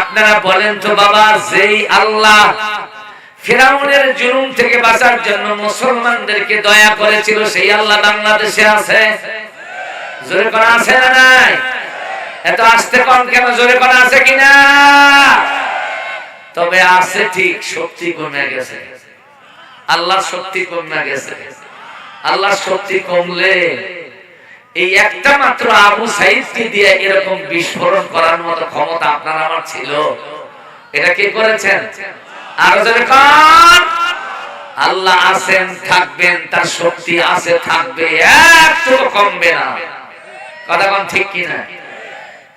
আপনারা বলেন তো বাবা, যেই আল্লাহ ফিরাউনের জুলুম থেকে বাঁচার জন্য মুসলমানদেরকে দয়া করেছিল, সেই আল্লাহ বাংলাদেশে আছে? জোরে কোন আছে না নাই? এত আস্তে কম কেন? জোরে কোন আছে কিনা? তবে আছে ঠিক, শক্তি কমে গেছে। আল্লাহর শক্তি কমে গেছে। আল্লাহর শক্তি কমলে এই একটা মাত্র আবু সাইদকে দিয়ে এরকম বিস্ফোরণ করার মতো ক্ষমতা আপনার আমার ছিল? এটা কি করেছেন? আরো জোরে কোন? আল্লাহ আছেন, থাকবেন, তার শক্তি আছে, থাকবে, একটু কমবে না। কথা কোন ঠিক কিনা?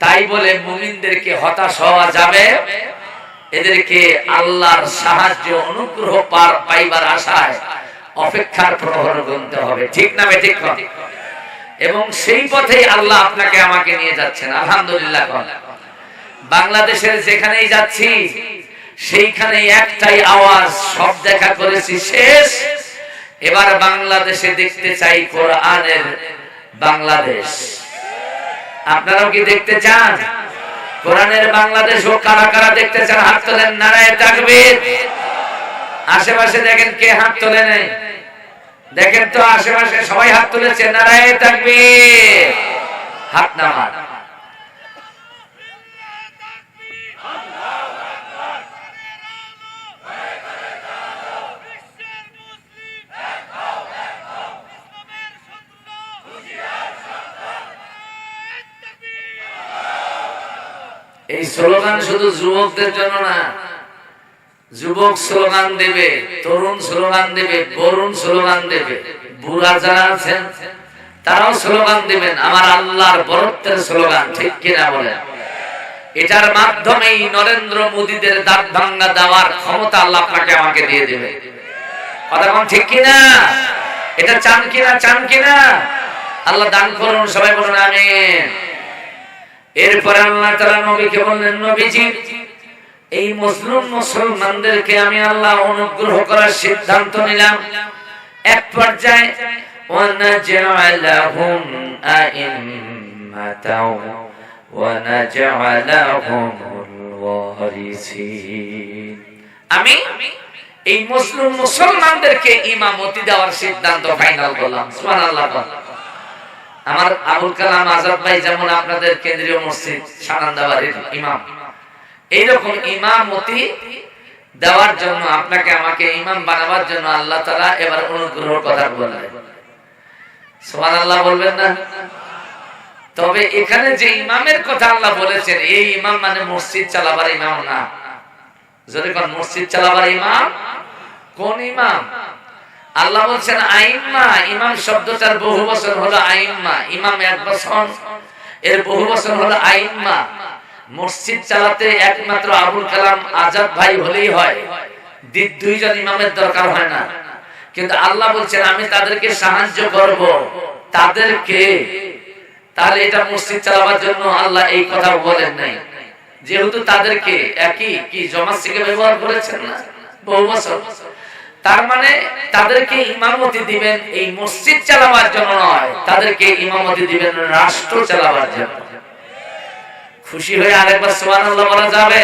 তাই বলে মুমিনদেরকে হতাশ হওয়া যাবে? এদেরকে আল্লাহর সাহায্য অনুগ্রহ পাইবার আশায় অপেক্ষার প্রহর গুনতে হবে। ঠিক না বে ঠিক? এবং সেই পথেই আল্লাহ আপনাকে আমাকে নিয়ে যাচ্ছেন। আলহামদুলিল্লাহ। বাংলাদেশের যেখানেই যাচ্ছি সেইখানে একটাই আওয়াজ, সব দেখা করেছি, শেষ। এবার বাংলাদেশে দেখতে চাই কোরআনের বাংলাদেশ। আপনারাও কি দেখতে চান কোরআনের বাংলাদেশ? ও কারা কারা দেখতে চান হাত তোলেন, নারায়ে তাকবীর। আশেপাশে দেখেন কে হাত তোলে নাই? দেখেন তো আশেপাশে সবাই হাত তুলেছে, নারায়ে তাকবীর। হাত নামান। এই স্লোগান শুধু যুবকদের জন্য না। যুবক স্লোগান দেবে, তরুণ স্লোগান দেবে, বরুণ স্লোগান দেবে, বুড়া যারা আছেন তারাও স্লোগান দিবেন, আমার আল্লাহর বরত্বের স্লোগান। ঠিক কিনা বলেন? এটার মাধ্যমেই নরেন্দ্র মোদীদের দাঁত ভাঙ্গা দেওয়ার ক্ষমতা আল্লাহ আপনাকে আমাকে দিয়ে দেবে। কথা কোন ঠিক কিনা? এটা চান কিনা? চান কিনা? আল্লাহ দান করুন, সবাই বলুন আমিন। এরপরে আল্লাহ তাআলা নবীকে বললেন, নবীজি, এই মুসলমানদেরকে আমি আল্লাহ অনুগ্রহ করার সিদ্ধান্ত নিলাম। এক পর্যায়ে ওয়ানাজআলাহুম আইম্মাতাও ওয়ানাজআলাহুমুল ওয়ারিসিন, আমি এই মুসলমানদেরকে ইমামতি দেওয়ার সিদ্ধান্ত ফাইনাল করলাম। সুবহানাল্লাহ। আমার আবুল কালাম আজাদ ভাই যেমন আপনাদের কেন্দ্রীয় মসজিদ সানান্দাবাড়ির ইমাম, এইরকম ইমামতি দেওয়ার জন্য, আপনাকে আমাকে ইমাম বানাবার জন্য আল্লাহ তাআলা এবার অনুগ্রহের কথা বললেন। সুবহানাল্লাহ বলবেন না? তবে এখানে যে ইমামের কথা আল্লাহ বলেছেন, এই ইমাম মানে মসজিদ চালাবার ইমাম না। যদি কোন মসজিদ চালাবার ইমাম, কোন ইমাম? আল্লাহ বলছেন আইম্মা। ইমাম শব্দটার বহু বচন হলো আইম্মা। ইমাম এক বচন, এর বহু বচন হলো আইম্মা। মসজিদ চালাতে একমাত্র আবুল কালাম আজাদ ভাই হলেই হয়, দুইজন ইমামের দরকার হয় না। কিন্তু আল্লাহ বলছেন আমি তাদেরকে সাহায্য করব, তাদেরকে। তাহলে এটা মসজিদ চালাবার জন্য আল্লাহ এই কথা বলেন নাই, যেহেতু তাদেরকে একই কি জমাত থেকে ব্যবহার করেছেন না বহু বছর। তার মানে তাদেরকে ইমামতি দিবেন এই মসজিদ চালাবার জন্য নয়, তাদেরকে ইমামতি দিবেন রাষ্ট্র চালাবার জন্য। খুশি হয়ে আরেকবার সুবহানাল্লাহ বলা যাবে?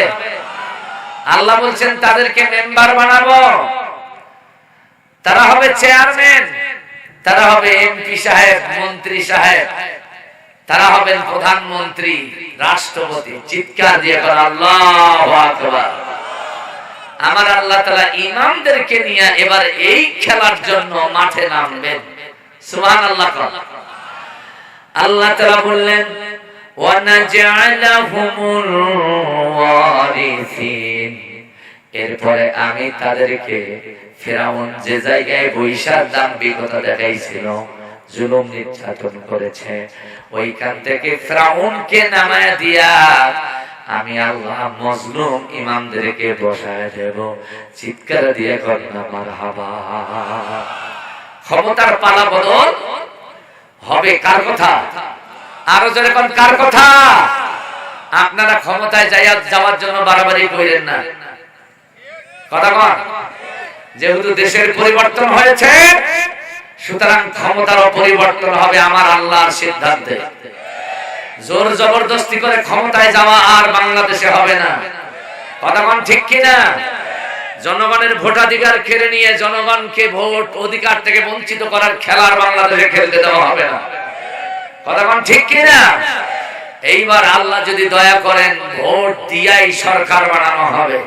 আল্লাহ বলছেন তাদেরকে মেম্বার বানাবো, তারা হবে চেয়ারম্যান, তারা হবে এমপি সাহেব, মন্ত্রী সাহেব, তারা হবেন প্রধানমন্ত্রী, রাষ্ট্রপতি। চিৎকার দিয়ে বলেন আল্লাহু আকবার। আমার আল্লাহ তাআলা ইমামদেরকে নিয়ে এবার এই খেলার জন্য মাঠে নামবেন। সুবহানাল্লাহ। আল্লাহ তাআলা বললেন ওয়ানাজআলাহুমুল ওয়ারিসিন, এরপরে আমি তাদেরকে ফিরাউন যে জায়গায় বৈশাখ দাম্ভিকতা দেখাইছিল, জুলুম নির্যাতন করেছে, ওইখান থেকে ফিরাউনকে নামায়া দিয়া আমি আল্লাহ মজলুম ইমামদেরকে বসায় দেব। চিৎকার দিয়ে করেন মারহাবা। ক্ষমতার পালা বদল হবে। কার কথা? আরো জোরে কোন কার কথা? আপনারা ক্ষমতায় যাওয়ার জন্য বাড়াবাড়ি করেন না। কথা কন। যেহেতু দেশের পরিবর্তন হয়েছে, সুতরাং ক্ষমতার পরিবর্তন হবে আমার আল্লাহর সিদ্ধান্তে। জোর জবরদস্তি করে ক্ষমতায় যাওয়া আর বাংলাদেশে হবে না। কথা কোন ঠিক কিনা? জনগণের ভোটাধিকার কেড়ে নিয়ে জনগণকে ভোট অধিকার থেকে বঞ্চিত করার খেলার বাংলাদেশে খেলতে দেওয়া হবে না। কথা কোন ঠিক কিনা? এইবার আল্লাহ যদি দয়া করেন ভোট দিয়াই সরকার বানানো হবে।